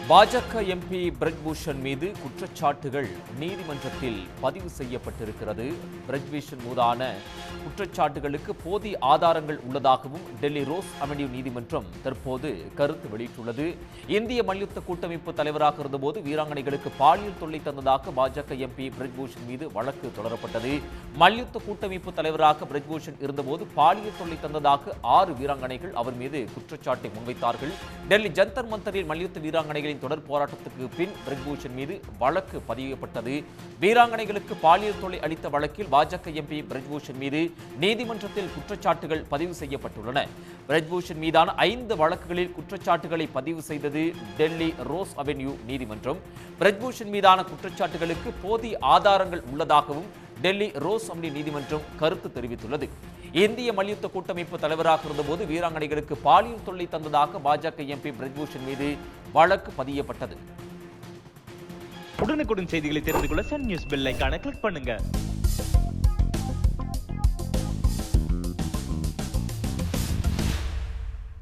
பாஜக எம்பி பிரஜ்பூஷன் மீது குற்றச்சாட்டுகள் நீதிமன்றத்தில் பதிவு செய்யப்பட்டிருக்கிறது. பிரஜ்பூஷன் மீதான குற்றச்சாட்டுகளுக்கு போதிய ஆதாரங்கள் உள்ளதாகவும் டெல்லி ரோஸ் அவென்யூ நீதிமன்றம் தற்போது கருத்து வெளியிட்டுள்ளது. இந்திய மல்யுத்த கூட்டமைப்பு தலைவராக இருந்தபோது வீராங்கனைகளுக்கு பாலியல் தொல்லை தந்ததாக பாஜக எம்பி பிரஜ்பூஷன் மீது வழக்கு தொடரப்பட்டது. மல்யுத்த கூட்டமைப்பு தலைவராக பிரஜ்பூஷன் இருந்தபோது பாலியல் தொல்லை தந்ததாக 6 வீராங்கனைகள் அவர் மீது குற்றச்சாட்டை முன்வைத்தார்கள். டெல்லி ஜந்தர் மந்தரில் மல்யுத்த வீராங்கனைகளின் தொடர் போராட்டத்துக்கு பின் பிரஜ்பூஷன் மீது வழக்கு பதியப்பட்டது. வீராங்கனைகளுக்கு பாலியல் தொல்லை அளித்த வழக்கில் பாஜக எம்பி பிரஜ்பூஷன் மீது நீதிமன்றத்தில் குற்றச்சாட்டுகள் பதிவு செய்யப்பட்டுள்ளன. பிரஜ்பூஷன் மீதான 5 வழக்குகளில் குற்றச்சாட்டுகளை பதிவு செய்தது டெல்லி ரோஸ் அவென்யூ நீதிமன்றம். பிரஜ்பூஷன் மீதான குற்றச்சாட்டுகளுக்கு போதிய ஆதாரங்கள் உள்ளதாகவும் டெல்லி ரோஸ் அவென்யூ நீதிமன்றம் கருத்து தெரிவித்துள்ளது. இந்திய மல்யுத்த கூட்டமைப்பு தலைவராக இருந்தபோது வீராங்கனைகளுக்கு பாலியல் தொல்லை தந்ததாக பாஜக எம்பி பிரஜ்பூஷன் மீது வழக்கு பதியப்பட்டது. உடனுக்குடன் செய்திகளை தெரிந்து கொள்ள சன் நியூஸ் பெல் ஐகானை கிளிக் பண்ணுங்க.